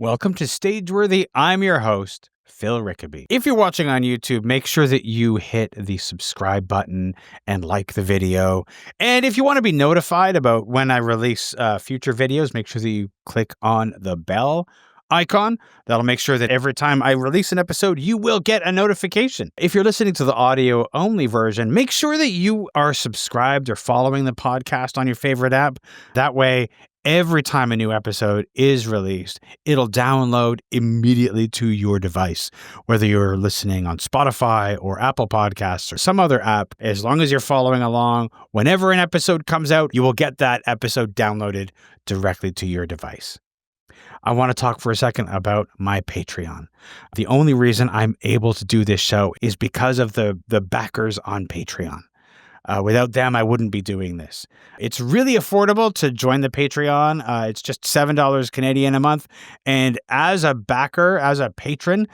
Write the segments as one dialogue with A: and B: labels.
A: Welcome to Stageworthy. I'm your host, Phil Rickaby. If you're watching on YouTube, make sure that you hit the subscribe button and like the video. And if you want to be notified about when I release future videos, make sure that you click on the bell icon. That'll make sure that every time I release an episode, you will get a notification. If you're listening to the audio only version, make sure that you are subscribed or following the podcast on your favorite app. That way, every time a new episode is released, it'll download immediately to your device, whether you're listening on Spotify or Apple Podcasts or some other app. As long as you're following along, whenever an episode comes out, you will get that episode downloaded directly to your device. I want to talk for a second about my Patreon. The only reason I'm able to do this show is because of the backers on Patreon. Without them, I wouldn't be doing this. It's really affordable to join the Patreon. It's just $7 Canadian a month. And as a backer, as a patron,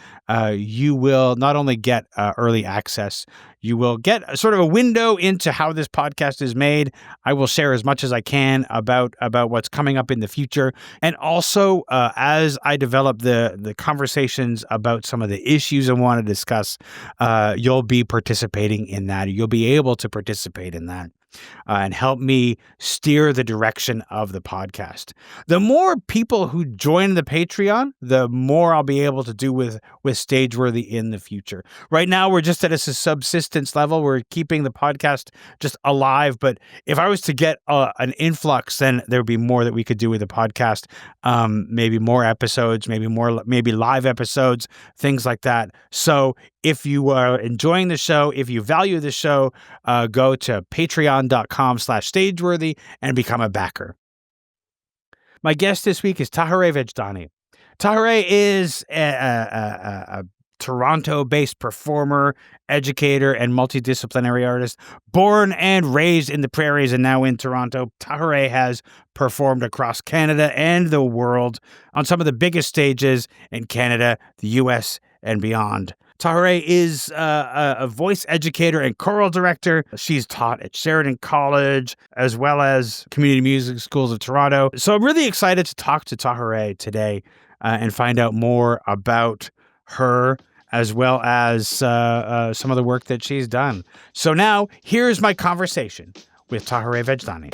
A: you will not only get early access, you will get sort of a window into how this podcast is made. I will share as much as I can about what's coming up in the future. And also, as I develop the conversations about some of the issues I want to discuss, you'll be participating in that. You'll be able to participate in that. And help me steer the direction of the podcast. The more people who join the Patreon, the more I'll be able to do with Stageworthy in the future. Right now, we're just at a subsistence level. We're keeping the podcast just alive. But if I was to get an influx, then there would be more that we could do with the podcast. Maybe more episodes, maybe live episodes, things like that. So if you are enjoying the show, if you value the show, go to patreon.com/stageworthy and become a backer. My guest this week is Tahirih Vejdani. Tahirih is a Toronto-based performer, educator, and multidisciplinary artist. Born and raised in the Prairies and now in Toronto, Tahirih has performed across Canada and the world on some of the biggest stages in Canada, the US, and beyond. Tahirih is a voice educator and choral director. She's taught at Sheridan College as well as Community Music Schools of Toronto. So I'm really excited to talk to Tahirih today and find out more about her as well as some of the work that she's done. So now here's my conversation with Tahirih Vejdani.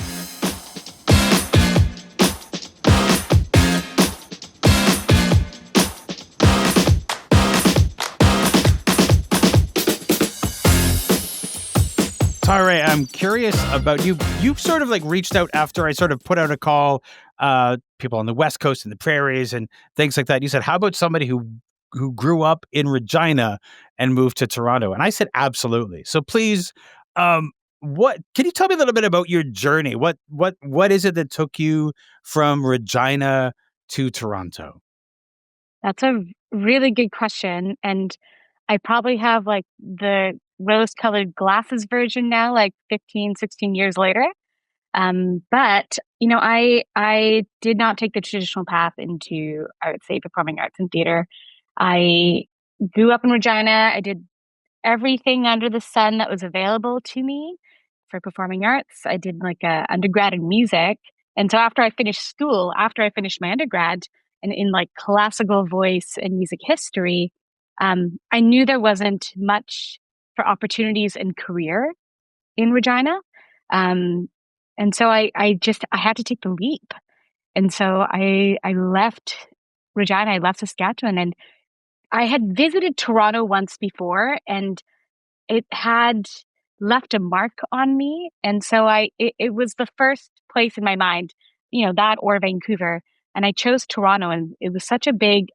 A: Tahirih, I'm curious about you. You sort of like reached out after I sort of put out a call, people on the West Coast and the Prairies and things like that. You said, how about somebody who grew up in Regina and moved to Toronto? And I said, absolutely. So please, what can you tell me a little bit about your journey? What is it that took you from Regina to Toronto?
B: That's a really good question. And I probably have like the rose-colored glasses version now, like 15, 16 years later. But, I did not take the traditional path into, I would say, performing arts and theater. I grew up in Regina. I did everything under the sun that was available to me for performing arts. I did like a undergrad in music. And so after I finished my undergrad and in like classical voice and music history, I knew there wasn't much for opportunities in career in Regina. And so I had to take the leap. And so I left Regina, I left Saskatchewan, and I had visited Toronto once before, and it had left a mark on me. And so it was the first place in my mind, that or Vancouver. And I chose Toronto, and it was such a big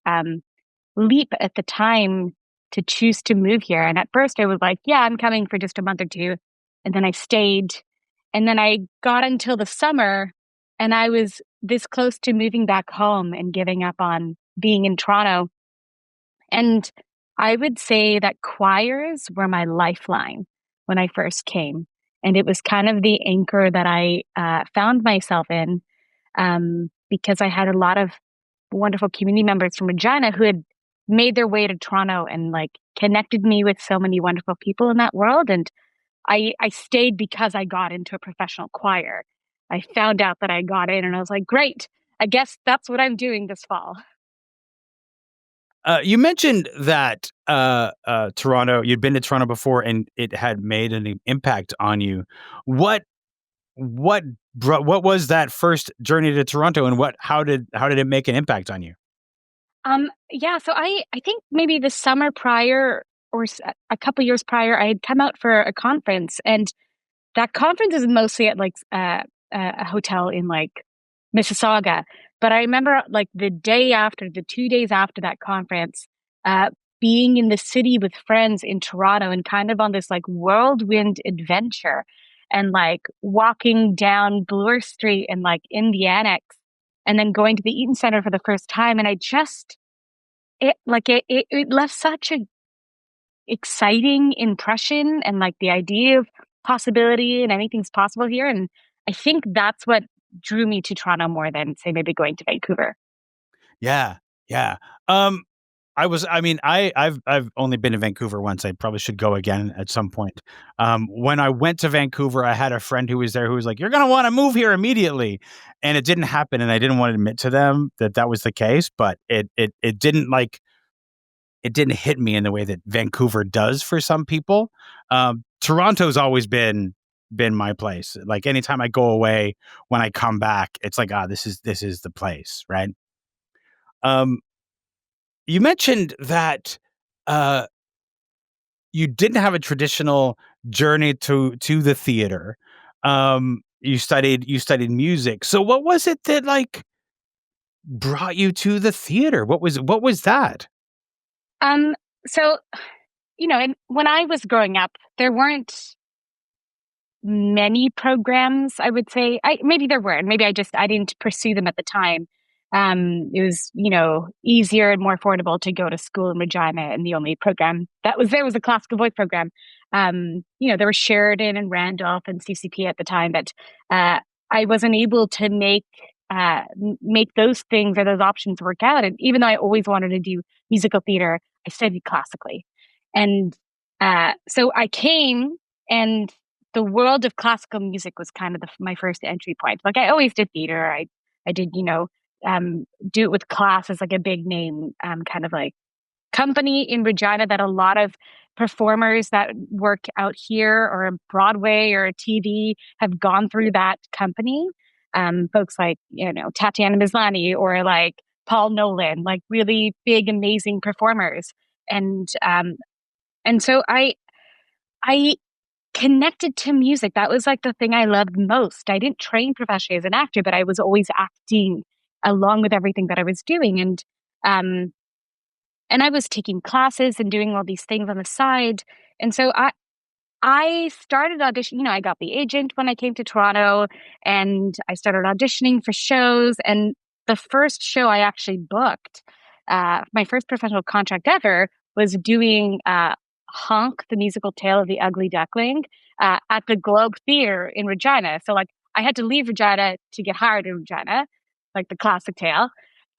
B: leap at the time to choose to move here. And at first I was like, yeah, I'm coming for just a month or two. And then I stayed. And then I got until the summer, and I was this close to moving back home and giving up on being in Toronto. And I would say that choirs were my lifeline when I first came. And it was kind of the anchor that I found myself in because I had a lot of wonderful community members from Regina who had made their way to Toronto and like connected me with so many wonderful people in that world. And I stayed because I got into a professional choir. I found out that I got in and I was like, great, I guess that's what I'm doing this fall.
A: You mentioned that Toronto. You'd been to Toronto before, and it had made an impact on you. What what what was that first journey to Toronto, and how did it make an impact on you?
B: Yeah, so I think maybe the summer prior or a couple years prior, I had come out for a conference, and that conference is mostly at like a hotel in like Mississauga. But I remember like the day after, the 2 days after that conference, uh, being in the city with friends in Toronto and kind of on this like whirlwind adventure and like walking down Bloor Street and like in the annex and then going to the Eaton Center for the first time. And I just, it left such a exciting impression and like the idea of possibility and anything's possible here. And I think that's what drew me to Toronto more than say maybe going to Vancouver.
A: Yeah, yeah. Um, I've only been to Vancouver once. I probably should go again at some point. When I went to Vancouver, I had a friend who was there who was like, "You're gonna want to move here immediately," and it didn't happen. And I didn't want to admit to them that that was the case, but it didn't it didn't hit me in the way that Vancouver does for some people. Toronto's always been my place. Like anytime I go away, when I come back, it's like, this is the place, right? Um, you mentioned that uh, you didn't have a traditional journey to the theater. You studied music. So what was it that like brought you to the theater? What was that?
B: Um, so, and when I was growing up, there weren't many programs, I would say. Maybe there were, and maybe I didn't pursue them at the time. It was, easier and more affordable to go to school in Regina, and the only program that was there was a classical voice program. There was Sheridan and Randolph and CCP at the time, but I wasn't able to make those things or those options work out. And even though I always wanted to do musical theater, I studied classically, and so I came and the world of classical music was kind of my first entry point. Like I always did theater. I did, do it with class as like a big name, kind of like company in Regina that a lot of performers that work out here or on Broadway or TV have gone through that company. Folks like, Tatiana Maslany or like Paul Nolan, like really big, amazing performers. And so I connected to music. That was like the thing I loved most. I didn't train professionally as an actor, but I was always acting along with everything that I was doing. Um and I was taking classes and doing all these things on the side. And so I started auditioning, I got the agent when I came to Toronto and I started auditioning for shows. And the first show I actually booked, my first professional contract ever, was doing Honk, the musical tale of the Ugly Duckling, at the Globe Theatre in Regina. So, like, I had to leave Regina to get hired in Regina, like the classic tale.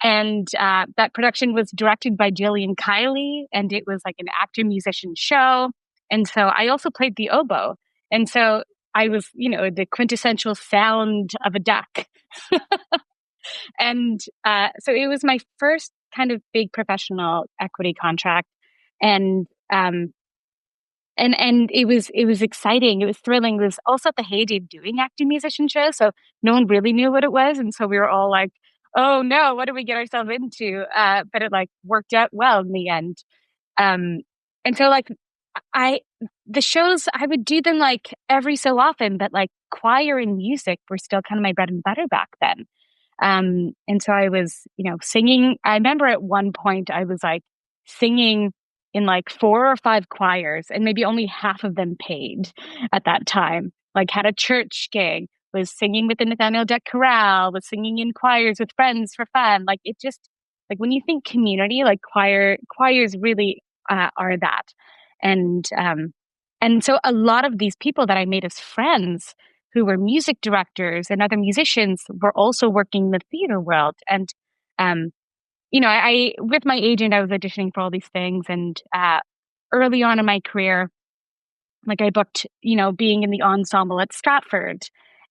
B: And that production was directed by Jillian Kiley, and it was like an actor musician show. And so I also played the oboe. And so I was, the quintessential sound of a duck. And so it was my first kind of big professional equity contract. And and it was exciting. It was thrilling. It was also at the heyday of doing acting musician shows, so no one really knew what it was, and so we were all like, "Oh no, what did we get ourselves into?" But it like worked out well in the end. Um, and so like I the shows I would do them like every so often, but like choir and music were still kind of my bread and butter back then. And so I was, singing. I remember at one point I was like singing in like 4 or 5 choirs, and maybe only half of them paid at that time. Like had a church gig, was singing with the Nathaniel Deck Chorale, was singing in choirs with friends for fun. Like it just like when you think community, like choirs really are that. And and so a lot of these people that I made as friends who were music directors and other musicians were also working in the theater world. And, um, I with my agent, I was auditioning for all these things. And early on in my career, like I booked, being in the ensemble at Stratford.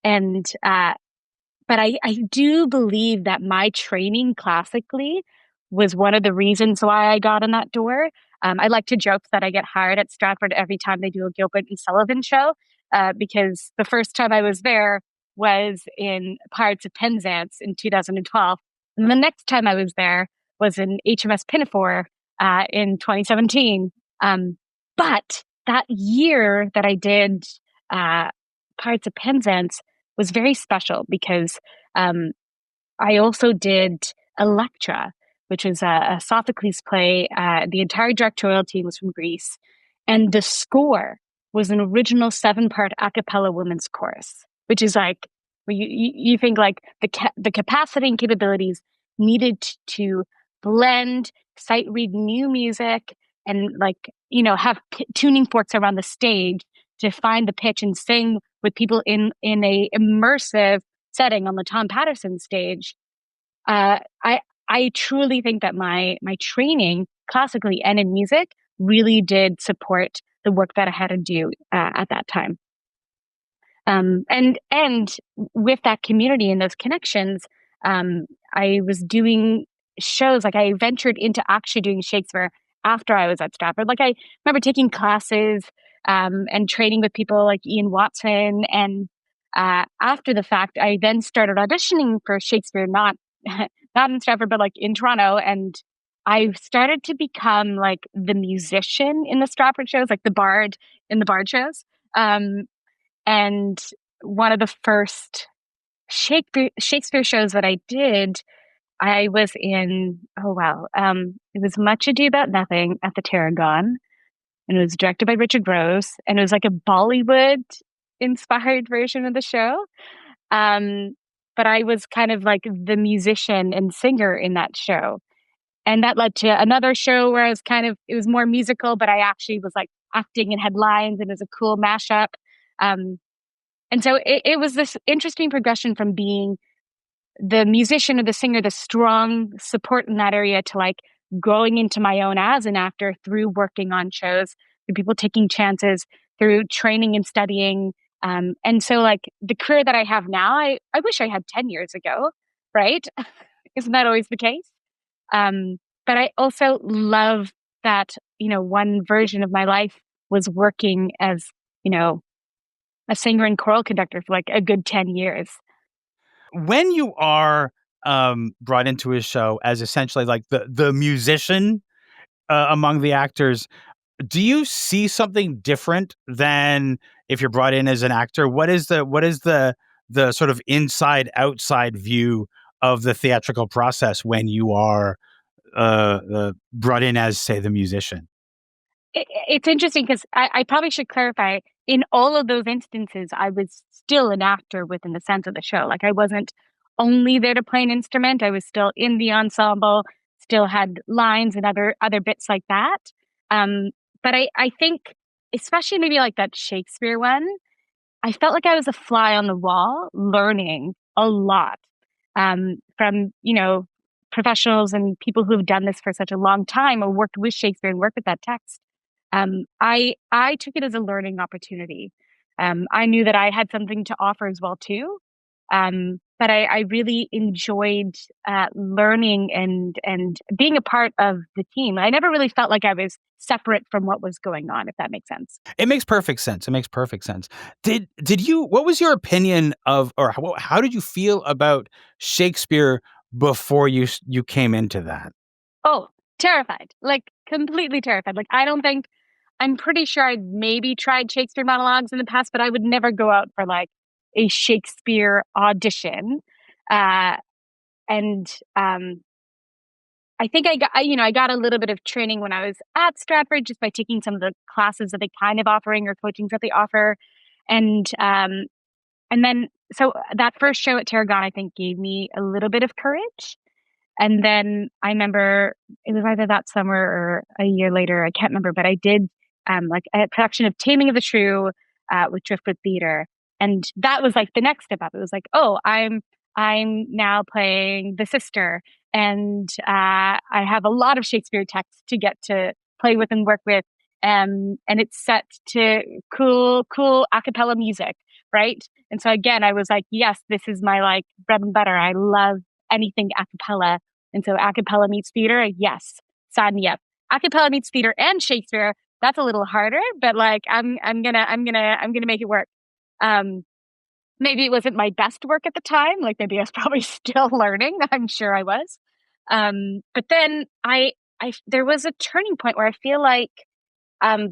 B: And, but I do believe that my training classically was one of the reasons why I got in that door. I like to joke that I get hired at Stratford every time they do a Gilbert and Sullivan show, because the first time I was there was in Pirates of Penzance in 2012. And the next time I was there was in HMS Pinafore in 2017. But that year that I did Pirates of Penzance was very special because I also did Electra, which was a Sophocles play. The entire directorial team was from Greece, and the score was an original 7-part a cappella women's chorus, which is like, you think like the capacity and capabilities needed to blend, sight read new music, and like, have tuning forks around the stage to find the pitch and sing with people in a immersive setting on the Tom Patterson stage. I truly think that my training classically and in music really did support the work that I had to do at that time. And with that community and those connections, I was doing shows. Like, I ventured into actually doing Shakespeare after I was at Stratford. Like, I remember taking classes and training with people like Ian Watson. And after the fact, I then started auditioning for Shakespeare, not not in Stratford, but like in Toronto. And I started to become like the musician in the Stratford shows, like the bard in the bard shows. And one of the first Shakespeare shows that I did, I was in, oh wow, it was Much Ado About Nothing at the Tarragon, and it was directed by Richard Rose, and it was like a Bollywood inspired version of the show. But I was kind of like the musician and singer in that show. And that led to another show where I was it was more musical, but I actually was like acting and had lines, and it was a cool mashup. And so it was this interesting progression from being the musician or the singer, the strong support in that area, to like growing into my own as an actor through working on shows, through people taking chances, through training and studying. And so like the career that I have now, I wish I had 10 years ago, right? Isn't that always the case? But I also love that, one version of my life was working as, a singer and choral conductor for like a good 10 years.
A: When you are brought into a show as essentially like the musician among the actors, do you see something different than if you're brought in as an actor? What is the sort of inside outside view of the theatrical process when you are brought in as, say, the musician?
B: It's interesting because I probably should clarify. In all of those instances, I was still an actor within the sense of the show. Like, I wasn't only there to play an instrument. I was still in the ensemble, still had lines and other bits like that. But I think, especially maybe like that Shakespeare one, I felt like I was a fly on the wall, learning a lot from professionals and people who have done this for such a long time or worked with Shakespeare and worked with that text. I took it as a learning opportunity. I knew that I had something to offer as well too. But I really enjoyed learning and being a part of the team. I never really felt like I was separate from what was going on, if that makes sense.
A: It makes perfect sense. It makes perfect sense. Did you? What was your opinion of, or how did you feel about Shakespeare before you came into that?
B: Oh, terrified, like completely terrified. Like, I'm pretty sure I'd maybe tried Shakespeare monologues in the past, but I would never go out for like a Shakespeare audition. Uh, and I think I got a little bit of training when I was at Stratford just by taking some of the classes that they kind of offering or coachings that they offer. And then, so that first show at Tarragon, I think, gave me a little bit of courage. And then I remember it was either that summer or a year later, I can't remember, but I did like a production of Taming of the Shrew with Driftwood Theatre. And that was like the next step up. It was like, oh, I'm now playing the sister, and I have a lot of Shakespeare text to get to play with and work with. And it's set to cool a cappella music, right? And so again, I was like, yes, this is my like bread and butter. I love anything a cappella. And so a cappella meets theater, yes, sign me up. A cappella meets theater and Shakespeare, that's a little harder, but like I'm gonna make it work. Um, Maybe it wasn't my best work at the time. Like maybe I was probably still learning. I'm sure I was. But then I there was a turning point where I feel like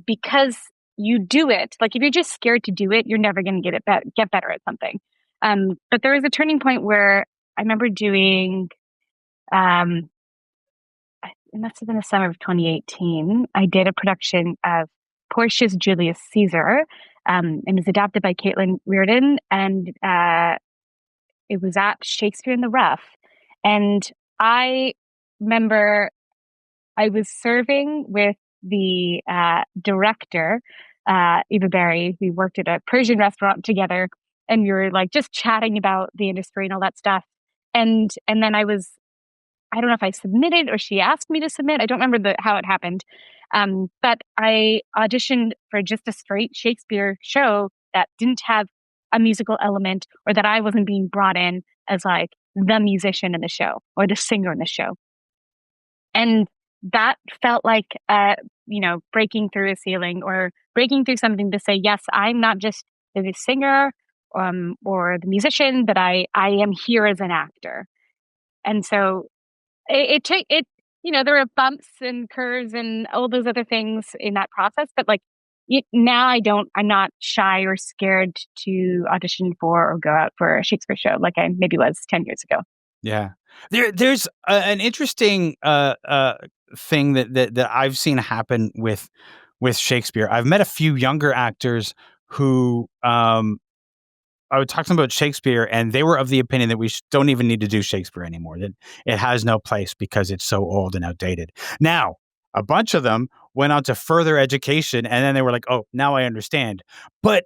B: because you do it, like if you're just scared to do it, you're never going to get better at something. But there was a turning point where I remember doing. Um, it must have been the summer of 2018. I did a production of Portia's Julius Caesar, and it was adapted by Caitlin Reardon, and it was at Shakespeare in the Rough. And I remember I was serving with the director, Eva Barry. We worked at a Persian restaurant together, and we were like just chatting about the industry and all that stuff. And then I don't know if I submitted or she asked me to submit. I don't remember how it happened. But I auditioned for just a straight Shakespeare show that didn't have a musical element, or that I wasn't being brought in as like the musician in the show or the singer in the show. And that felt like, breaking through a ceiling or breaking through something to say, yes, I'm not just the singer or the musician, but I am here as an actor. And so it took it, there were bumps and curves and all those other things in that process, but like now I'm not shy or scared to audition for or go out for a Shakespeare show like I maybe was 10 years ago.
A: Yeah. There's an interesting thing that I've seen happen with Shakespeare. I've met a few younger actors who I would talk to them about Shakespeare, and they were of the opinion that we don't even need to do Shakespeare anymore, that it has no place because it's so old and outdated. Now, a bunch of them went on to further education, and then they were like, "Oh, now I understand." But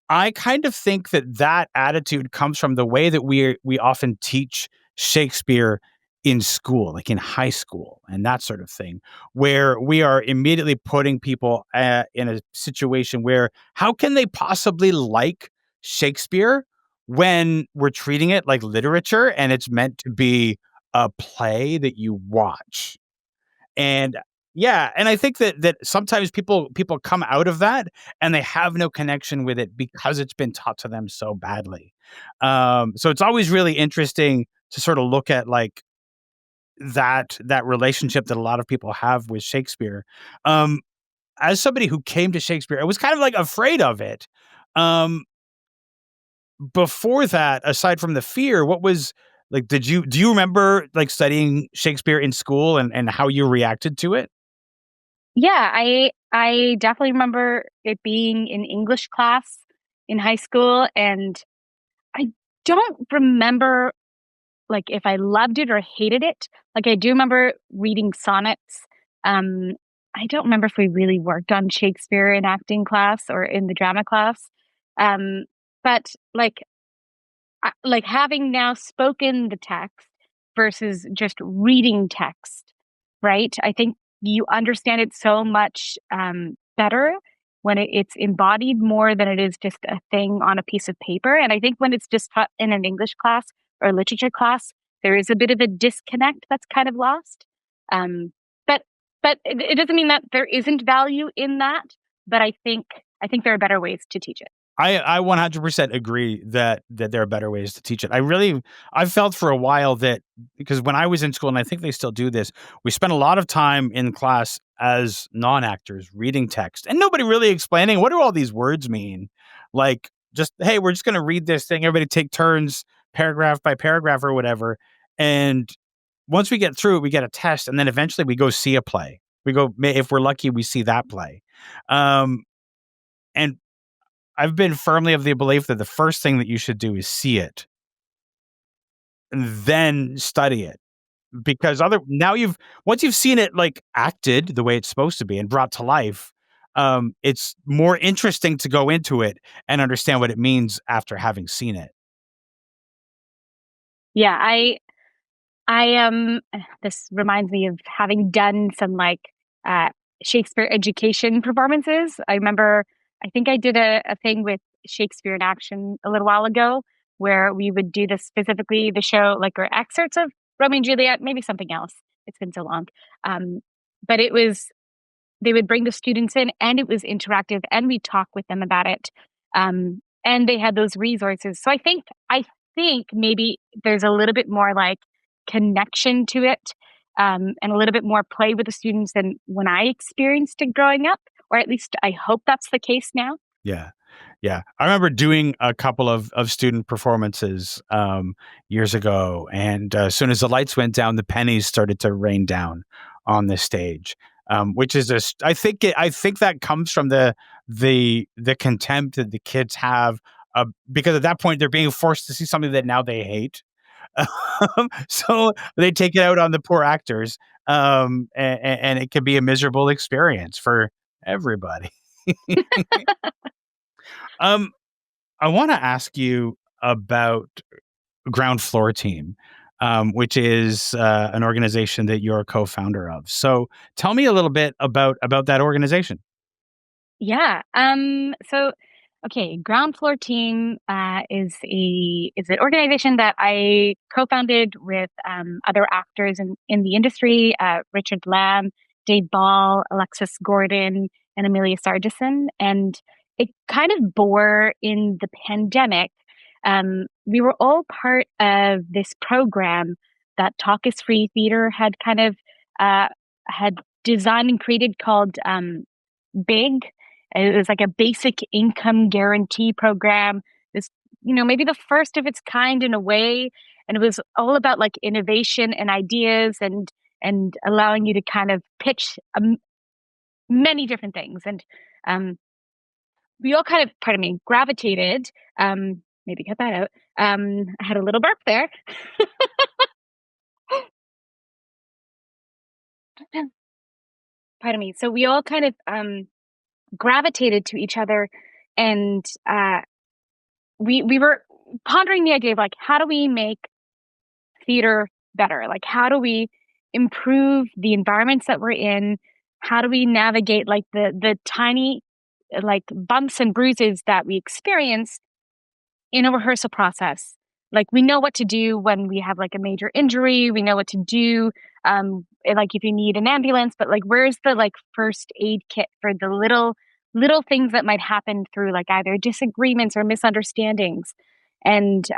A: I kind of think that attitude comes from the way that we often teach Shakespeare in school, like in high school and that sort of thing, where we are immediately putting people in a situation where how can they possibly like Shakespeare when we're treating it like literature and it's meant to be a play that you watch? And yeah, and I think that sometimes people come out of that and they have no connection with it because it's been taught to them so badly. So it's always really interesting to sort of look at like that relationship that a lot of people have with Shakespeare. Um, as somebody who came to Shakespeare, I was kind of like afraid of it. Um, Before that, aside from the fear, what was like? Do you remember like studying Shakespeare in school and how you reacted to it?
B: Yeah, I definitely remember it being in English class in high school, and I don't remember like if I loved it or hated it. Like I do remember reading sonnets. Um, I don't remember if we really worked on Shakespeare in acting class or in the drama class. Um, but like having now spoken the text versus just reading text, right? I think you understand it so much better when it's embodied more than it is just a thing on a piece of paper. And I think when it's just taught in an English class or a literature class, there is a bit of a disconnect that's kind of lost. Um, but it doesn't mean that there isn't value in that. But I think there are better ways to teach it.
A: I 100% agree that there are better ways to teach it. I felt for a while that because when I was in school, and I think they still do this, we spent a lot of time in class as non-actors reading text and nobody really explaining what do all these words mean. Like just, hey, we're just going to read this thing. Everybody take turns, paragraph by paragraph or whatever. And once we get through it, we get a test, and then eventually we go see a play. We go, if we're lucky, we see that play. And I've been firmly of the belief that the first thing that you should do is see it and then study it. Because now once you've seen it like acted the way it's supposed to be and brought to life, it's more interesting to go into it and understand what it means after having seen it.
B: Yeah, I this reminds me of having done some like uh Shakespeare education performances. I remember I think I did a thing with Shakespeare in Action a little while ago where we would do this specifically the show like or excerpts of Romeo and Juliet, maybe something else. It's been so long. Um, but it was, they would bring the students in and it was interactive and we talk with them about it. And they had those resources. So I think maybe there's a little bit more like connection to it, and a little bit more play with the students than when I experienced it growing up, or at least I hope that's the case now.
A: Yeah. Yeah. I remember doing a couple of student performances years ago. And as soon as the lights went down, the pennies started to rain down on the stage. Which is just, I think that comes from the contempt that the kids have, because at that point they're being forced to see something that now they hate. So they take it out on the poor actors, and it can be a miserable experience for everybody. Um, I want to ask you about Ground Floor Team, which is an organization that you're a co-founder of. So tell me a little bit about that organization.
B: Yeah. So, okay, Ground Floor Team is an organization that I co-founded with other actors in the industry, Richard Lamb, Dave Ball, Alexis Gordon, and Amelia Sargison. And it kind of bore in the pandemic. We were all part of this program that Talk is Free Theater had kind of had designed and created called Big. It was like a basic income guarantee program. This, maybe the first of its kind in a way. And it was all about like innovation and ideas and allowing you to kind of pitch many different things. And um, we all kind of, pardon me, gravitated. Maybe cut that out. I had a little burp there. Pardon me. So we all kind of gravitated to each other, and we were pondering the idea of like, how do we make theater better? Like, how do we improve the environments that we're in? How do we navigate like the tiny like bumps and bruises that we experience in a rehearsal process? Like, we know what to do when we have like a major injury. We know what to do, like if you need an ambulance. But like, where's the like first aid kit for the little things that might happen through like either disagreements or misunderstandings? And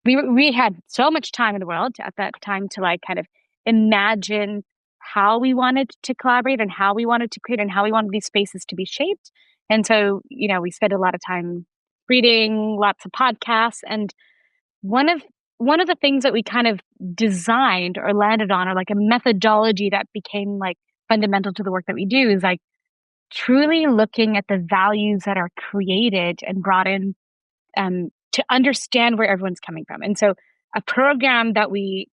B: we had so much time in the world at that time to like kind of imagine how we wanted to collaborate and how we wanted to create and how we wanted these spaces to be shaped. And so, we spent a lot of time reading, lots of podcasts, and one of one of the things that we kind of designed or landed on, or like a methodology that became like fundamental to the work that we do, is like truly looking at the values that are created and brought in, to understand where everyone's coming from. And so a program that we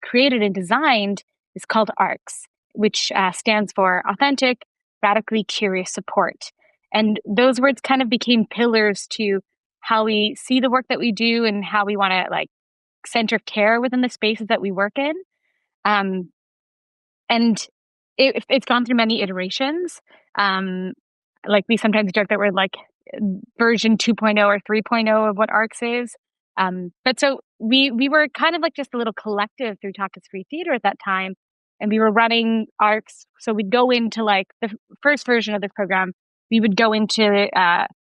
B: created and designed is called ARCS, which stands for Authentic, Radically Curious Support. And those words kind of became pillars to how we see the work that we do and how we want to like center care within the spaces that we work in. Um, and it's gone through many iterations. Um, like we sometimes joke that we're like version 2.0 or 3.0 of what ARCS is. But so we were kind of like just a little collective through Talk is Free Theater at that time, and we were running ARCS. So we'd go into like the first version of the program. We would go into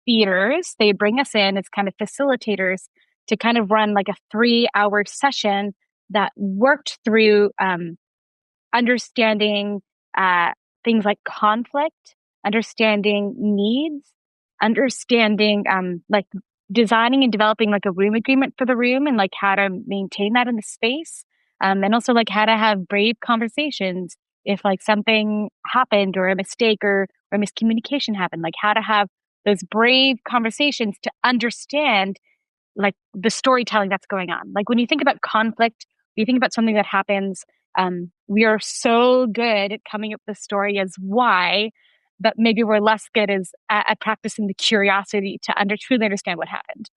B: theaters. They'd bring us in as kind of facilitators to kind of run like a 3-hour session that worked through understanding uh, things like conflict, understanding needs, understanding like designing and developing like a room agreement for the room and like how to maintain that in the space, and also like how to have brave conversations if like something happened or a mistake or miscommunication happened, like how to have those brave conversations to understand like the storytelling that's going on. Like when you think about conflict, you think about something that happens. We are so good at coming up with the story as why, but maybe we're less good at practicing the curiosity to truly understand what happened.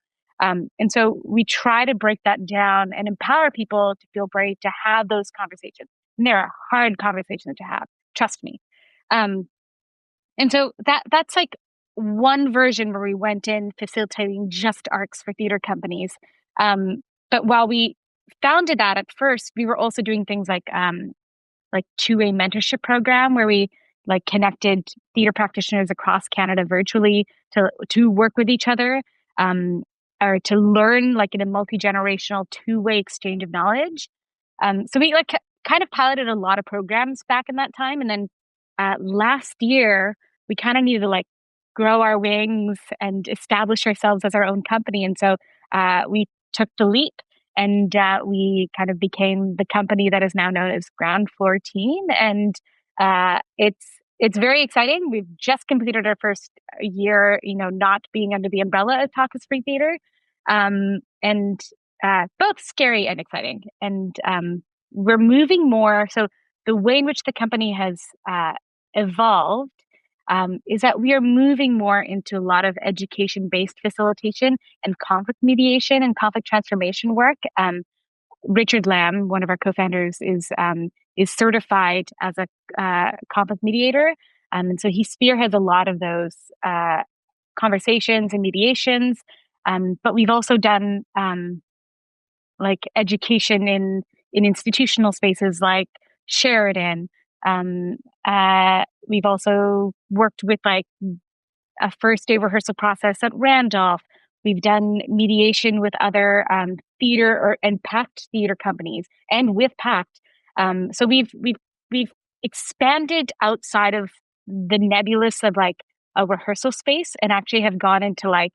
B: And so we try to break that down and empower people to feel brave to have those conversations. And there are hard conversations to have. Trust me. Um, and so that's like one version where we went in facilitating just arcs for theater companies. But while we founded that, at first, we were also doing things like two-way mentorship program where we like connected theater practitioners across Canada virtually to work with each other, um, or to learn like in a multi-generational two-way exchange of knowledge. So we like kind of piloted a lot of programs back in that time, and then last year we kind of needed to like grow our wings and establish ourselves as our own company, and so we took the leap and we kind of became the company that is now known as Ground Floor Teen, and it's very exciting. We've just completed our first year, not being under the umbrella of Talk is Free Theater, and both scary and exciting. And we're moving more. So the way in which the company has evolved is that we are moving more into a lot of education-based facilitation and conflict mediation and conflict transformation work. Richard Lamb, one of our co-founders, is certified as a conflict mediator, and so he spearheads a lot of those conversations and mediations. But we've also done like education in institutional spaces like Sheridan. We've also worked with like a first day rehearsal process at Randolph. We've done mediation with other theater and packed theater companies, and with packed. So we've expanded outside of the nebulous of like a rehearsal space, and actually have gone into like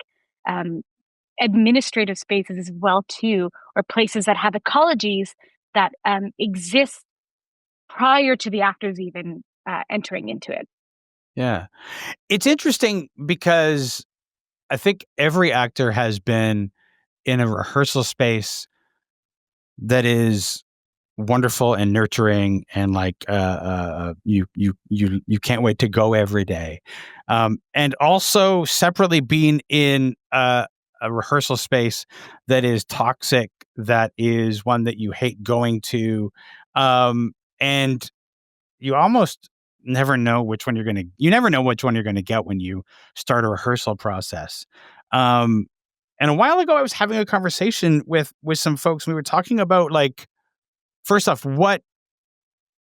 B: administrative spaces as well too, or places that have ecologies that exist prior to the actors even entering into it.
A: Yeah. It's interesting because I think every actor has been in a rehearsal space that is wonderful and nurturing, and like you can't wait to go every day, and also separately being in a rehearsal space that is toxic, that is one that you hate going to, and you almost never know which one you never know which one you're gonna get when you start a rehearsal process. Um, and a while ago, I was having a conversation with some folks. We were talking about like, first off, what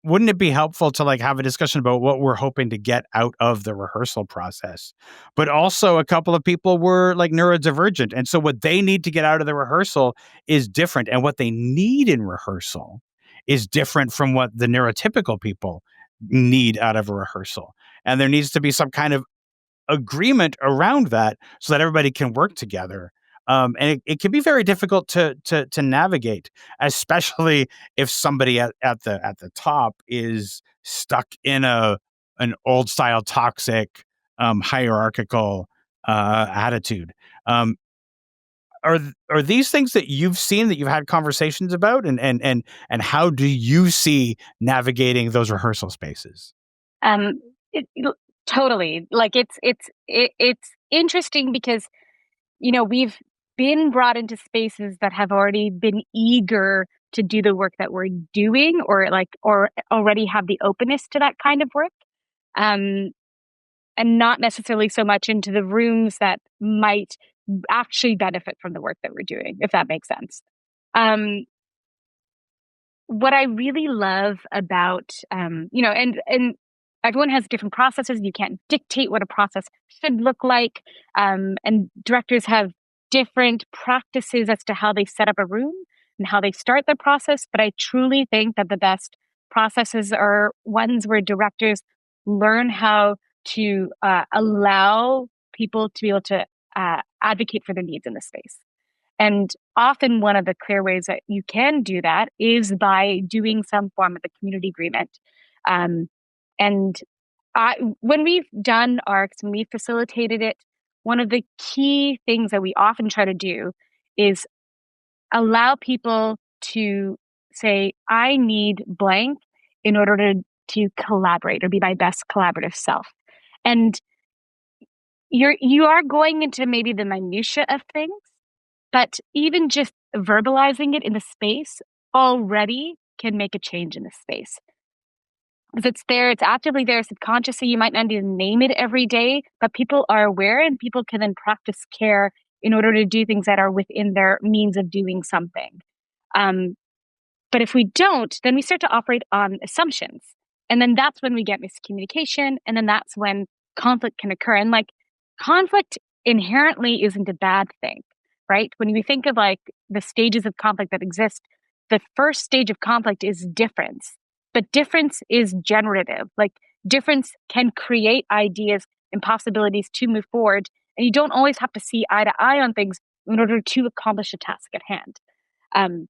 A: wouldn't it be helpful to like have a discussion about what we're hoping to get out of the rehearsal process? But also, a couple of people were like neurodivergent, and so what they need to get out of the rehearsal is different, and what they need in rehearsal is different from what the neurotypical people need out of a rehearsal. And there needs to be some kind of agreement around that so that everybody can work together. And it can be very difficult to navigate, especially if somebody at the top is stuck in an old style toxic hierarchical attitude. Um, are these things that you've seen, that you've had conversations about, and how do you see navigating those rehearsal spaces?
B: Um, totally. Like it's interesting because we've been brought into spaces that have already been eager to do the work that we're doing, or already have the openness to that kind of work, um, and not necessarily so much into the rooms that might actually benefit from the work that we're doing, if that makes sense. Um, what I really love about, and everyone has different processes. You can't dictate what a process should look like. And directors have different practices as to how they set up a room and how they start the process. But I truly think that the best processes are ones where directors learn how to allow people to be able to advocate for their needs in the space. And often one of the clear ways that you can do that is by doing some form of a community agreement. Um, and when we've done ARCs, when we've facilitated it, one of the key things that we often try to do is allow people to say, I need blank in order to collaborate or be my best collaborative self. And you are going into maybe the minutia of things, but even just verbalizing it in the space already can make a change in the space. Because it's there, it's actively there subconsciously. You might not need to name it every day, but people are aware, and people can then practice care in order to do things that are within their means of doing something. Um, but if we don't, then we start to operate on assumptions. And then that's when we get miscommunication. And then that's when conflict can occur. And like conflict inherently isn't a bad thing, right? When we think of like the stages of conflict that exist, the first stage of conflict is difference, but difference is generative. Like difference can create ideas and possibilities to move forward. And you don't always have to see eye to eye on things in order to accomplish a task at hand. Um,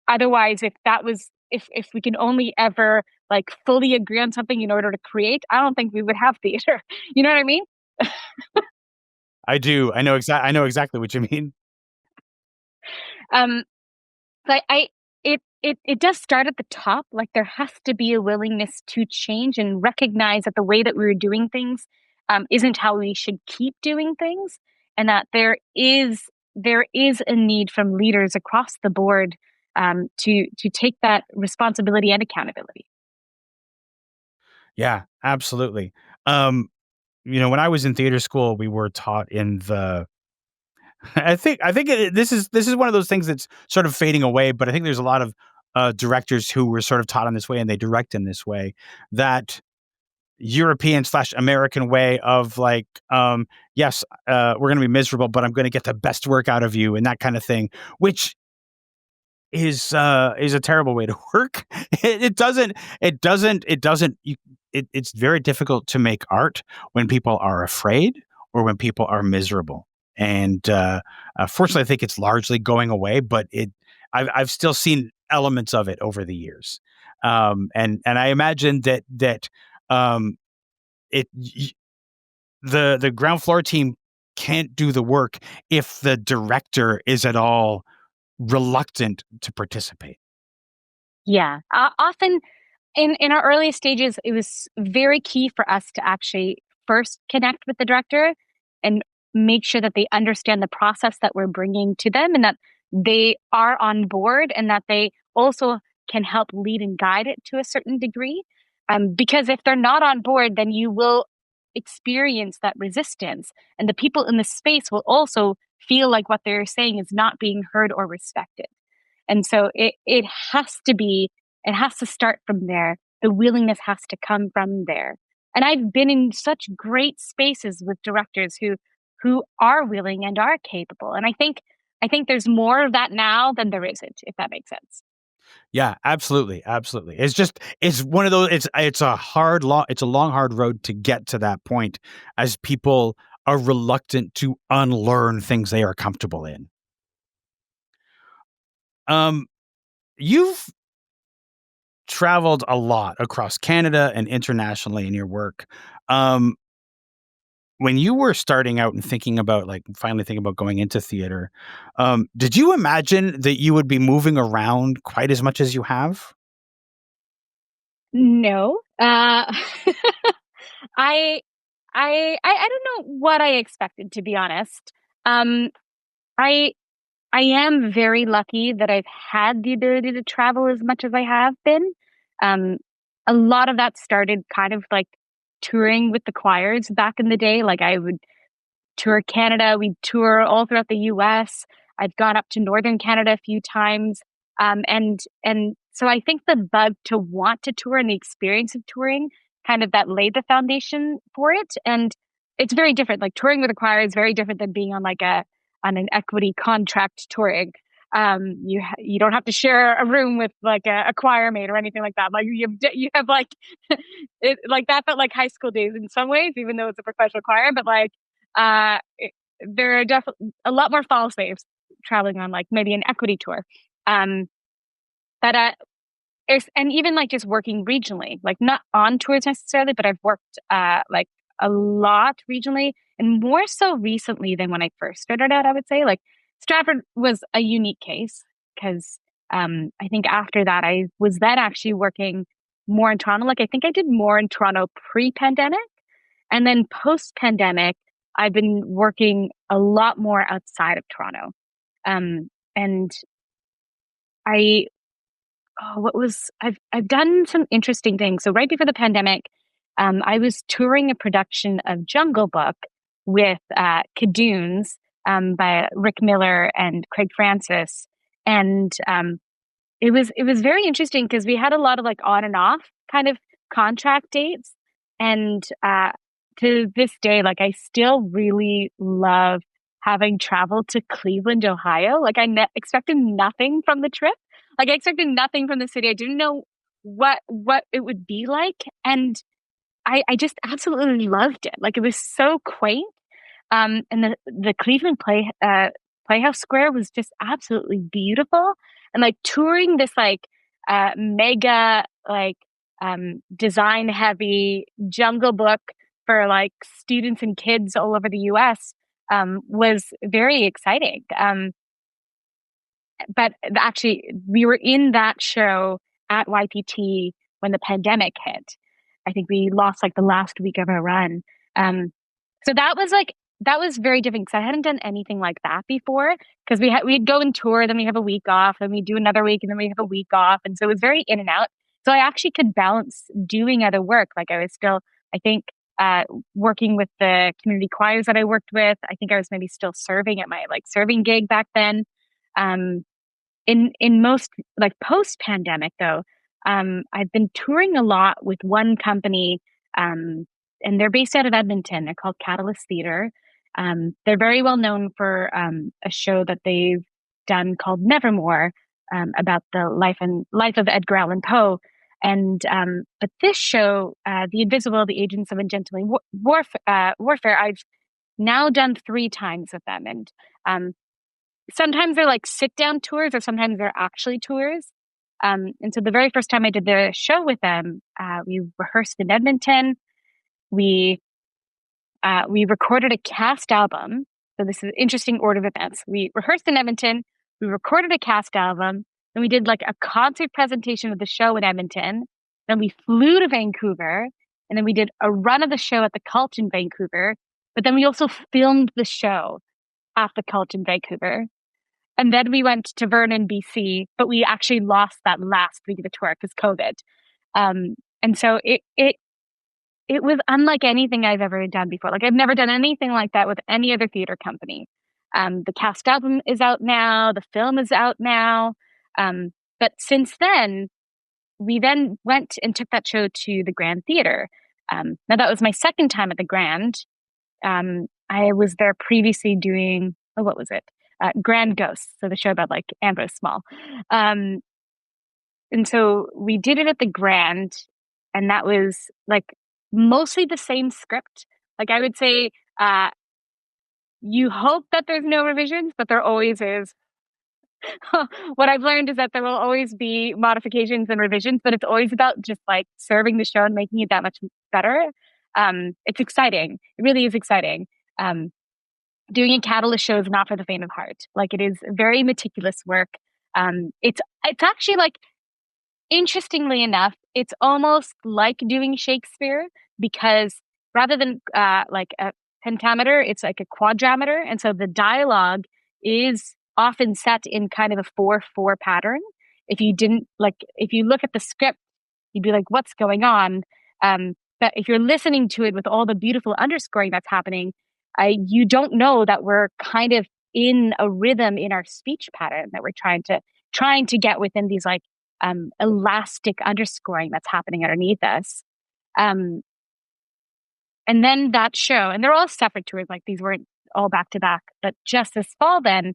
B: Otherwise, if we can only ever like fully agree on something in order to create, I don't think we would have theater. You know what I mean?
A: I do. I know exactly what you mean.
B: Um, but it does start at the top. Like there has to be a willingness to change and recognize that the way that we're doing things isn't how we should keep doing things, and that there is a need from leaders across the board to take that responsibility and accountability.
A: Yeah, absolutely. Um, when I was in theater school, we were taught in the this is one of those things that's sort of fading away, but I think there's a lot of directors who were sort of taught in this way and they direct in this way, that European/American way of like, yes, we're going to be miserable, but I'm going to get the best work out of you and that kind of thing, which is a terrible way to work. It's very difficult to make art when people are afraid or when people are miserable. And fortunately, I think it's largely going away, but I've still seen elements of it over the years. And I imagine that um, it the ground floor team can't do the work if the director is at all reluctant to participate.
B: Yeah. Often in our early stages, it was very key for us to actually first connect with the director and make sure that they understand the process that we're bringing to them and that they are on board and that they also can help lead and guide it to a certain degree. Because if they're not on board, then you will experience that resistance, and the people in the space will also feel like what they're saying is not being heard or respected. And so it has to be, it has to start from there. The willingness has to come from there. And I've been in such great spaces with directors who are willing and are capable. And I think there's more of that now than there isn't, if that makes sense.
A: Yeah, absolutely, absolutely. It's one of those. It's a long hard road to get to that point, as people are reluctant to unlearn things they are comfortable in. Um, you've traveled a lot across Canada and internationally in your work. Um, when you were starting out and thinking about like finally thinking about going into theater, did you imagine that you would be moving around quite as much as you have?
B: No. I I don't know what I expected, to be honest. Um I I am very lucky that I've had the ability to travel as much as I have been. Um, a lot of that started kind of like touring with the choirs back in the day. Like I would tour Canada, we tour all throughout the US. I've gone up to Northern Canada a few times. And so I think the bug to want to tour and the experience of touring kind of that laid the foundation for it. And it's very different. Like touring with a choir is very different than being on like a on an equity contract touring. You don't have to share a room with like a choir mate or anything like that. Like you have like like that felt like high school days in some ways, even though it's a professional choir. But like there are definitely a lot more fall saves traveling on like maybe an equity tour. Um, but and even like just working regionally, like not on tours necessarily, but I've worked like a lot regionally and more so recently than when I first started out. I would say like Stratford was a unique case because I think after that I was then actually working more in Toronto. Like I think I did more in Toronto pre-pandemic, and then post-pandemic, I've been working a lot more outside of Toronto. And I what was I've done some interesting things. So right before the pandemic, I was touring a production of Jungle Book with Cadoons by Rick Miller and Craig Francis. And it was very interesting because we had a lot of like on and off kind of contract dates. And to this day, like I still really love having traveled to Cleveland, Ohio. Like expected nothing from the trip. Like I expected nothing from the city. I didn't know what it would be like. And I just absolutely loved it. Like it was so quaint. And the Cleveland Playhouse Square was just absolutely beautiful. And like touring this like mega like design heavy Jungle Book for like students and kids all over the US was very exciting. But actually, we were in that show at YPT when the pandemic hit. I think we lost like the last week of our run. Um, so that was very different because I hadn't done anything like that before. Because we'd go and tour, then we have a week off, then we do another week, and then we have a week off, and so it was very in and out. So I actually could balance doing other work. Like I was still, I think, uh, working with the community choirs that I worked with. I think I was maybe still serving at my like serving gig back then. Um, in most like post pandemic though, I've been touring a lot with one company, um, and they're based out of Edmonton. They're called Catalyst Theatre. They're very well known for a show that they've done called Nevermore, about the life of Edgar Allan Poe. And but this show, The Invisible, The Agents of Ungentle Warfare, I've now done 3 times with them, and um, sometimes they're like sit down tours or sometimes they're actually tours. And so the very first time I did the show with them, we rehearsed in Edmonton. We we recorded a cast album. So this is an interesting order of events. We rehearsed in Edmonton. We recorded a cast album. Then we did like a concert presentation of the show in Edmonton. Then we flew to Vancouver, and then we did a run of the show at the Cult in Vancouver. But then we also filmed the show at the Cult in Vancouver. And then we went to Vernon, BC, but we actually lost that last week of the tour because COVID. And so it was unlike anything I've ever done before. Like I've never done anything like that with any other theater company. The cast album is out now, the film is out now. But since then, we then went and took that show to the Grand Theater. Now that was my second time at the Grand. I was there previously doing, oh, what was it? Grand Ghosts, so the show about like Ambrose Small. Um, and so we did it at the Grand, and that was like mostly the same script. Like I would say, you hope that there's no revisions, but there always is. What I've learned is that there will always be modifications and revisions, but it's always about just like serving the show and making it that much better. It's exciting. It really is exciting. Doing a Catalyst show is not for the faint of heart. Like it is very meticulous work. It's actually like, interestingly enough, it's almost like doing Shakespeare because rather than like a pentameter, it's like a quadrameter, and so the dialogue is often set in kind of a 4/4 pattern. If you look at the script, you'd be like, "What's going on?" But if you're listening to it with all the beautiful underscoring that's happening, you don't know that we're kind of in a rhythm in our speech pattern that we're trying to get within these like elastic underscoring that's happening underneath us. Um, and then that show, and they're all separate tours, like these weren't all back to back, but just this fall, then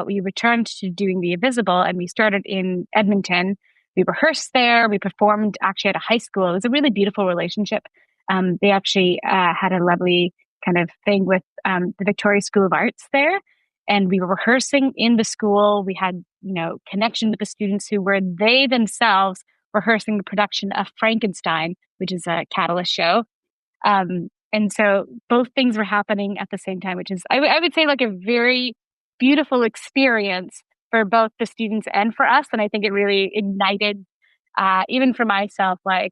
B: we returned to doing The Invisible, and we started in Edmonton. We rehearsed there. We performed actually at a high school. It was a really beautiful relationship. They actually had a lovely kind of thing with the Victoria School of Arts there. And we were rehearsing in the school. We had, connection with the students who were they themselves rehearsing the production of Frankenstein, which is a Catalyst show. And so both things were happening at the same time, which is, I would say, like a very beautiful experience for both the students and for us. And I think it really ignited, even for myself, like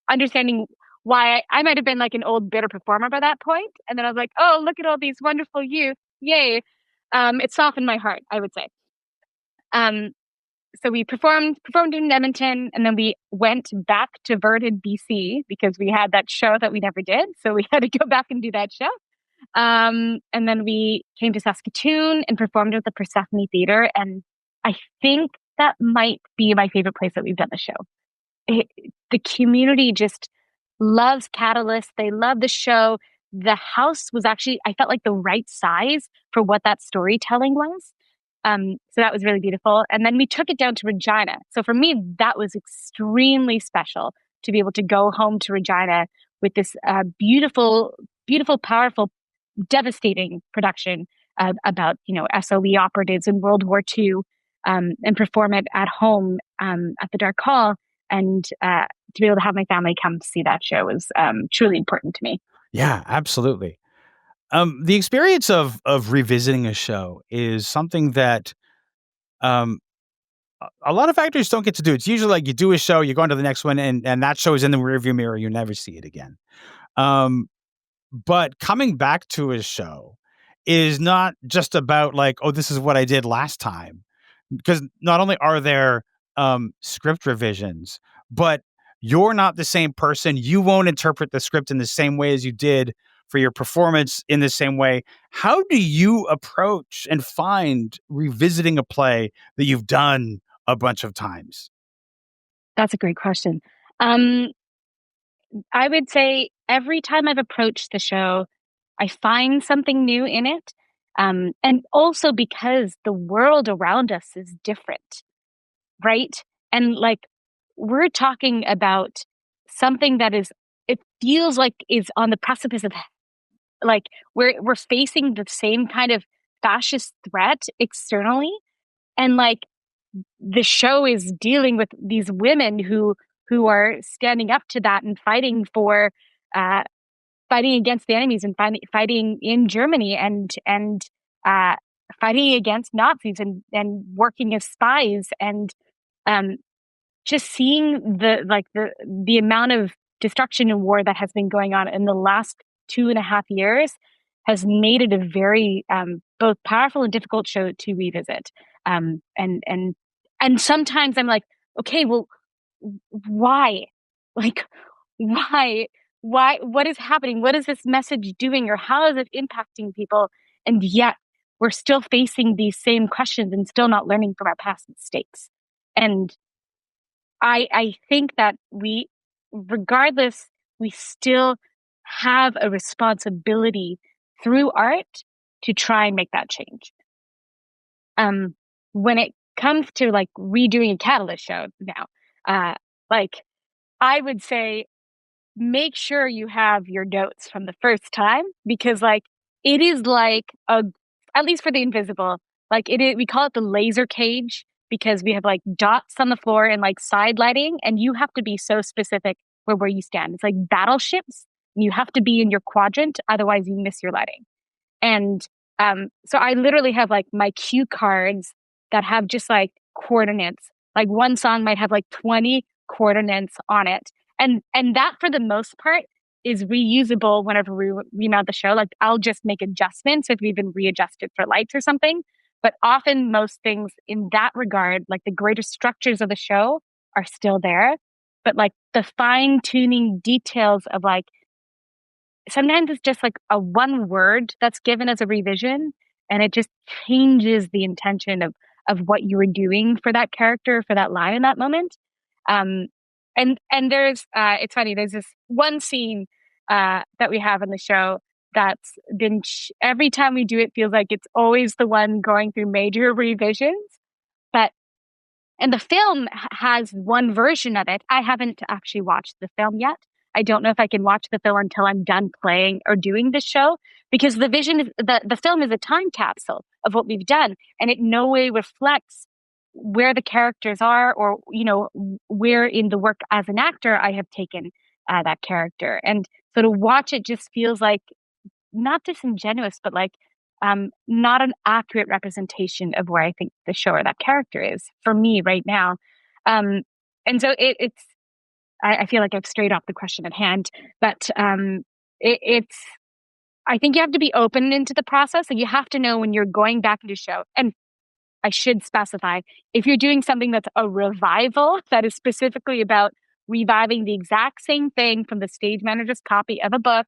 B: understanding why I might have been like an old bitter performer by that point. And then I was like, oh, look at all these wonderful youth. Yay. It softened my heart, I would say. Um, so we performed in Edmonton, and then we went back to Vernon, BC, because we had that show that we never did. So we had to go back and do that show. And then we came to Saskatoon and performed at the Persephone Theatre. And I think that might be my favorite place that we've done the show. The community just loves Catalyst. They love the show. The house was actually, I felt like the right size for what that storytelling was. So that was really beautiful. And then we took it down to Regina. So for me, that was extremely special to be able to go home to Regina with this beautiful, beautiful, powerful, devastating production about, SOE operatives in World War II, and perform it at home at the Dark Hall. And to be able to have my family come see that show was truly important to me.
A: Yeah, absolutely. The experience of revisiting a show is something that um, a lot of actors don't get to do. It's usually like you do a show, you go on to the next one, and that show is in the rearview mirror. You never see it again. Um, but coming back to a show is not just about like, oh, this is what I did last time. Because not only are there script revisions, but you're not the same person. You won't interpret the script in the same way as you did for your performance in the same way. How do you approach and find revisiting a play that you've done a bunch of times?
B: That's a great question. Um, I would say every time I've approached the show, I find something new in it. And also because the world around us is different, right? And like we're talking about something that is, it feels like is on the precipice of, like, we're facing the same kind of fascist threat externally. And like the show is dealing with these women who are standing up to that and fighting for uh, fighting against the enemies and fighting in Germany and uh, fighting against Nazis and working as spies and um, just seeing the amount of destruction and war that has been going on in the last 2.5 years has made it a very both powerful and difficult show to revisit. Um, and and and sometimes I'm like, okay, well, why? Like, why? Why? What is happening? What is this message doing, or how is it impacting people? And yet, we're still facing these same questions and still not learning from our past mistakes. And I think that regardless, we still have a responsibility through art to try and make that change. When it comes to like redoing a Catalyst show now, like I would say make sure you have your notes from the first time because like it is like a at least for the invisible, like it is, we call it the laser cage because we have like dots on the floor and like side lighting and you have to be so specific where you stand. It's like battleships. You have to be in your quadrant, otherwise you miss your lighting. And so I literally have like my cue cards that have just like coordinates. Like one song might have like 20 coordinates on it. And that for the most part is reusable whenever we remount the show. Like I'll just make adjustments if we've been readjusted for lights or something. But often most things in that regard, like the greater structures of the show are still there. But like the fine tuning details of like sometimes it's just like a one word that's given as a revision and it just changes the intention of what you were doing for that character for that line in that moment. Um and there's it's funny, there's this one scene that we have in the show that's been every time we do it feels like it's always the one going through major revisions, but and the film has one version of it. I haven't actually watched the film yet. I don't know if I can watch the film until I'm done playing or doing the show because the film is a time capsule of what we've done and it no way reflects where the characters are or where in the work as an actor I have taken that character. And so to watch it just feels like not disingenuous, but like not an accurate representation of where I think the show or that character is for me right now. Um, and so I feel like I've strayed off the question at hand, but it's, I think you have to be open into the process and you have to know when you're going back into show. And I should specify if you're doing something that's a revival that is specifically about reviving the exact same thing from the stage manager's copy of a book.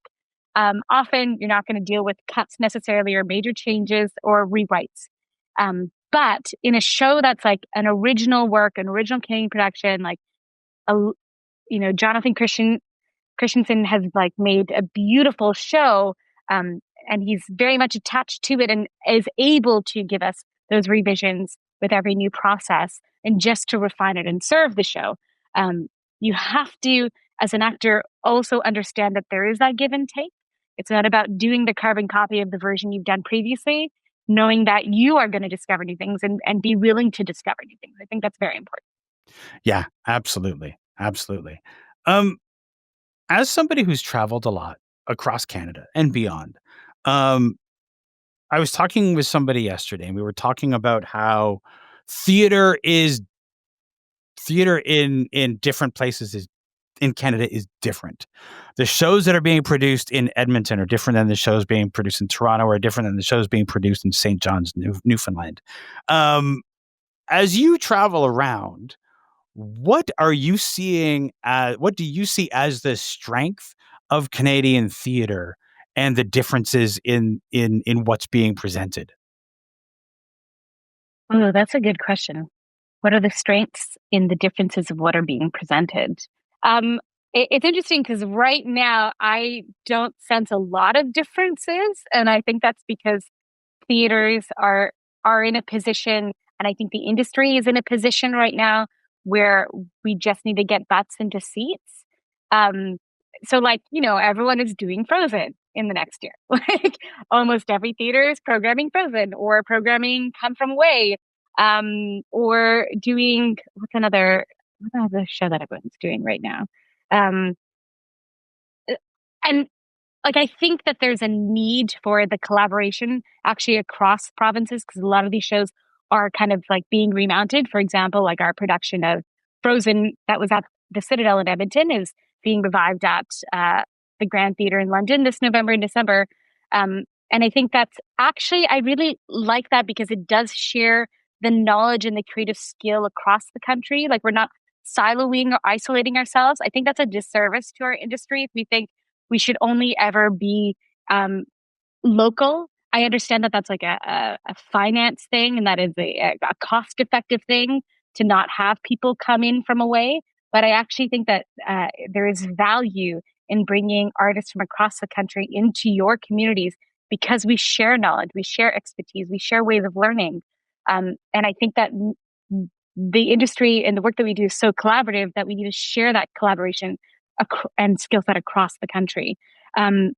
B: Often you're not going to deal with cuts necessarily or major changes or rewrites. But in a show that's like an original work, an original Canadian production, like a Jonathan Christensen has like made a beautiful show, and he's very much attached to it and is able to give us those revisions with every new process and just to refine it and serve the show. You have to, as an actor, also understand that there is that give and take. It's not about doing the carbon copy of the version you've done previously, knowing that you are going to discover new things and be willing to discover new things. I think that's very important.
A: Yeah, absolutely. Absolutely. Um, as somebody who's traveled a lot across Canada and beyond, um, I was talking with somebody yesterday and we were talking about how theater is theater in different places is in Canada is different. The shows that are being produced in Edmonton are different than the shows being produced in Toronto, or different than the shows being produced in St. John's, Newfoundland. Um, as you travel around, what are you seeing what do you see as the strength of Canadian theater and the differences in what's being presented?
B: Oh, that's a good question. What are the strengths in the differences of what are being presented? It's interesting because right now I don't sense a lot of differences, and I think that's because theaters are in a position, and I think the industry is in a position right now where we just need to get butts into seats. Um, so like, everyone is doing Frozen in the next year. Like almost every theater is programming Frozen or programming Come From Away, or doing what's another show that everyone's doing right now. Um, and like I think that there's a need for the collaboration actually across provinces because a lot of these shows are kind of like being remounted. For example, like our production of Frozen that was at the Citadel in Edmonton is being revived at the Grand Theatre in London this November and December. And I think that's actually, I really like that because it does share the knowledge and the creative skill across the country. Like we're not siloing or isolating ourselves. I think that's a disservice to our industry if we think we should only ever be um, local. I understand that that's like a finance thing and that is a cost effective thing to not have people come in from away. But I actually think that there is value in bringing artists from across the country into your communities because we share knowledge, we share expertise, we share ways of learning. And I think that the industry and the work that we do is so collaborative that we need to share that collaboration and skill set across the country. Um,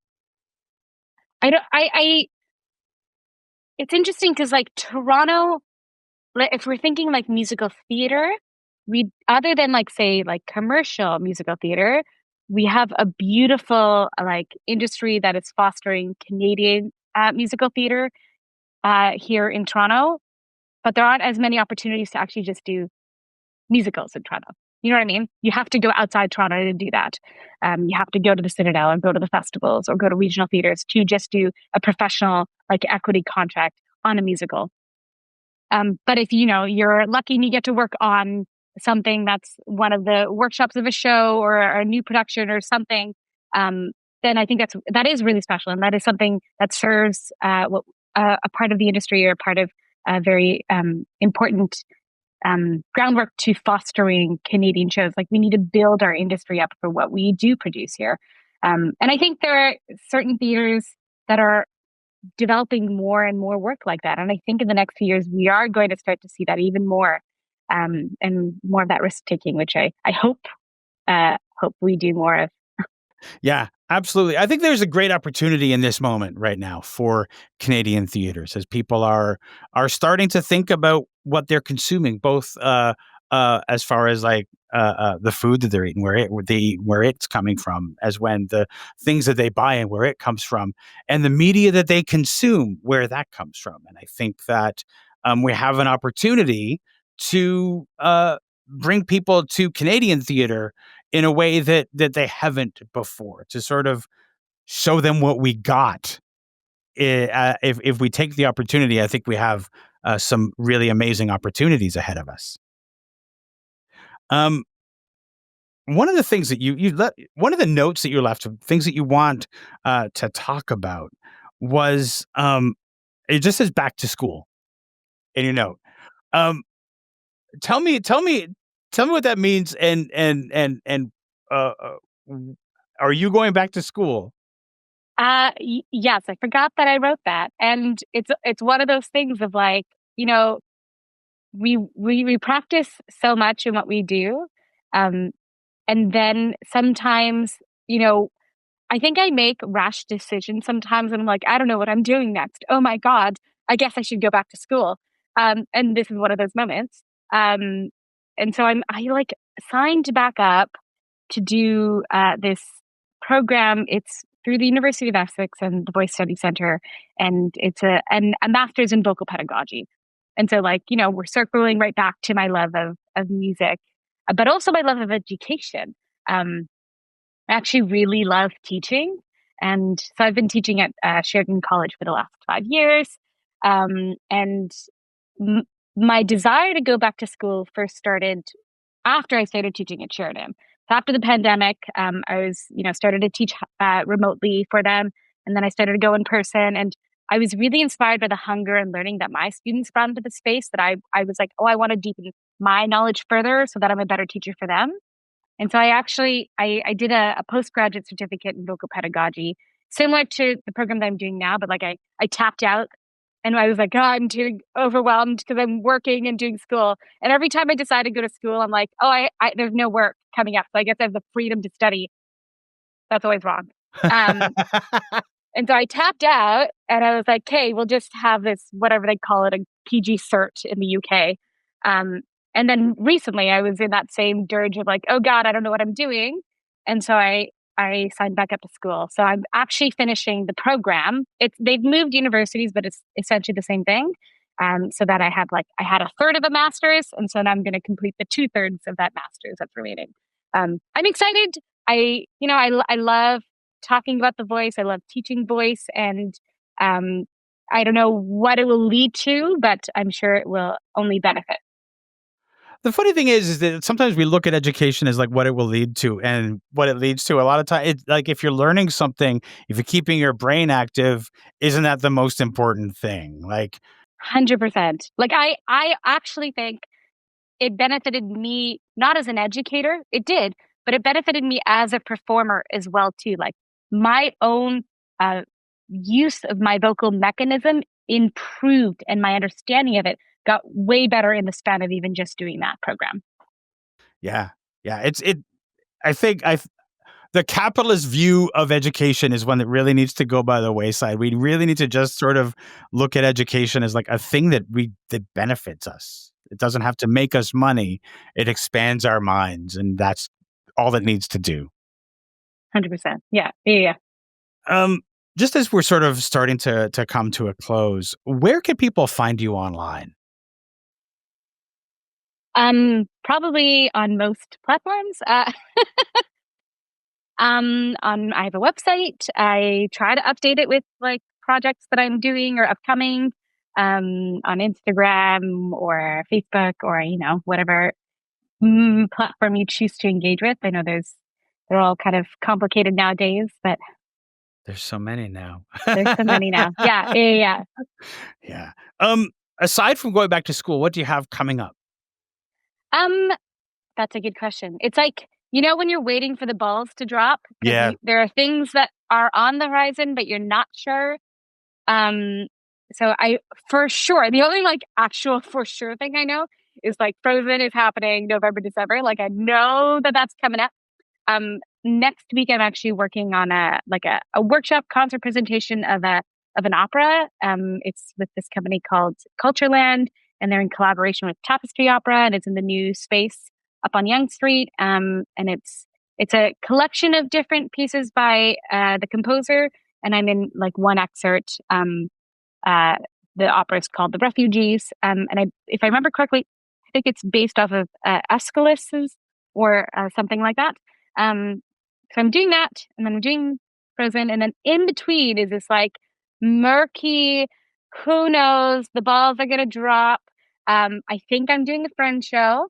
B: I don't. It's interesting because like Toronto, like, if we're thinking like musical theater, we other than like say like commercial musical theater, we have a beautiful like industry that is fostering Canadian musical theater here in Toronto. But there aren't as many opportunities to actually just do musicals in Toronto. You know what I mean? You have to go outside Toronto to do that. You have to go to the Citadel and go to the festivals or go to regional theaters to just do a professional like equity contract on a musical. But if you're lucky and you get to work on something that's one of the workshops of a show or a new production or something, then I think that is really special and that is something that serves a part of the industry or a part of a very important groundwork to fostering Canadian shows. Like we need to build our industry up for what we do produce here. And I think there are certain theaters that are developing more and more work like that. And I think in the next few years, we are going to start to see that even more and more of that risk taking, which I hope we do more of.
A: Yeah, absolutely. I think there's a great opportunity in this moment right now for Canadian theaters as people are starting to think about what they're consuming, both as far as like the food that they're eating, where it's coming from, as when the things that they buy and where it comes from, and the media that they consume, where that comes from. And I think that we have an opportunity to bring people to Canadian theater in a way that they haven't before, to sort of show them what we got. If we take the opportunity, I think we have some really amazing opportunities ahead of us. Um, one of the things that one of the notes that you left, things that you want to talk about was it just says back to school in your note. Um, tell me what that means. Are you going back to school?
B: Yes, I forgot that I wrote that, and it's one of those things of like, you know, we practice so much in what we do, um, and then sometimes, you know, I think I make rash decisions sometimes, and I'm like, I don't know what I'm doing next. Oh my god, I guess I should go back to school. And this is one of those moments. Um, and so I like signed back up to do this program. It's through the University of Essex and the Voice Study Center, and it's a master's in vocal pedagogy. And so, like, you know, we're circling right back to my love of music, but also my love of education. Um, I actually really love teaching, and so I've been teaching at Sheridan College for the last 5 years. And m- my desire to go back to school first started after I started teaching at Sheridan. So after the pandemic, I was, you know, started to teach remotely for them, and then I started to go in person. And I was really inspired by the hunger and learning that my students brought into the space. That I was like, oh, I want to deepen my knowledge further so that I'm a better teacher for them. And so I actually I did a postgraduate certificate in vocal pedagogy, similar to the program that I'm doing now, but like I tapped out and I was like, oh, I'm too overwhelmed because I'm working and doing school. And every time I decide to go to school, I'm like, oh, I there's no work coming up. So I guess I have the freedom to study. That's always wrong. Um, and so I tapped out and I was like, okay, we'll just have this, whatever they call it, a PG cert in the UK. Um, and then recently I was in that same dirge of like, oh God, I don't know what I'm doing. And so I signed back up to school. So I'm actually finishing the program. They've moved universities, but it's essentially the same thing. So that I had a third of a master's, and so now I'm going to complete the two-thirds of that master's that's remaining. I'm excited. I love talking about the voice. I love teaching voice, and um, I don't know what it will lead to, but I'm sure it will only benefit.
A: The funny thing is that sometimes we look at education as like what it will lead to, and what it leads to. A lot of time, it's like if you're learning something, if you're keeping your brain active, isn't that the most important thing? Like,
B: 100%. Like I actually think it benefited me not as an educator, it did, but it benefited me as a performer as well too. Like my own uh, use of my vocal mechanism improved, and my understanding of it got way better in the span of even just doing that program.
A: yeah, yeah, it's it. I think the capitalist view of education is one that really needs to go by the wayside. We really need to just sort of look at education as like a thing that benefits us. It doesn't have to make us money. It expands our minds, and that's all it needs to do.
B: 100%. Yeah. Yeah. Yeah.
A: Um, just as we're sort of starting to come to a close, where can people find you online?
B: Probably on most platforms. I have a website. I try to update it with like projects that I'm doing or upcoming. On Instagram or Facebook or whatever platform you choose to engage with. I know they're all kind of complicated nowadays, but
A: There's so many now.
B: there's so many now. Yeah, yeah, yeah.
A: Yeah. Um, aside from going back to school, what do you have coming up?
B: Yeah. That's a good question. It's like, when you're waiting for the balls to drop because
A: Yeah,
B: there are things that are on the horizon, but you're not sure. Um, so for sure, the only like actual for sure thing I know is like Frozen is happening November, December. Like I know that that's coming up. Next week I'm actually working on a workshop concert presentation of an opera. It's with this company called Cultureland, and they're in collaboration with Tapestry Opera, and it's in the new space up on Yonge Street. And it's a collection of different pieces by the composer, and I'm in like one excerpt. Uh, the opera is called The Refugees, and if I remember correctly, I think it's based off of Aeschylus's or something like that. So I'm doing that, and then I'm doing Frozen, and then in between is this like murky, who knows, the balls are gonna drop. I think I'm doing a friend show.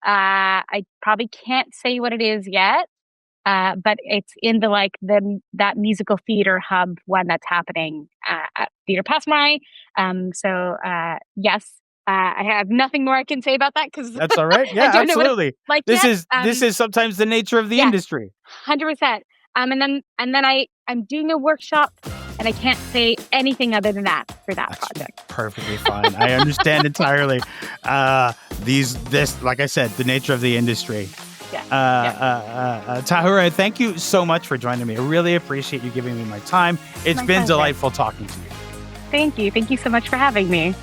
B: I probably can't say what it is yet, but it's in that musical theater hub one that's happening at Theater Passmai. So yes, I have nothing more I can say about that because
A: That's all right.
B: I
A: Yeah,
B: don't know what it's
A: absolutely.
B: like
A: This
B: yet.
A: is sometimes the nature of the
B: Yes,
A: industry.
B: 100%. And then I'm doing a workshop, and I can't say anything other than that for that
A: That's
B: project.
A: perfectly fine. I understand entirely. Like I said, the nature of the industry.
B: Yeah.
A: Tahirih, thank you so much for joining me. I really appreciate you giving me my time. It's
B: My
A: been
B: pleasure.
A: delightful talking to you.
B: Thank you. Thank you so much for having me.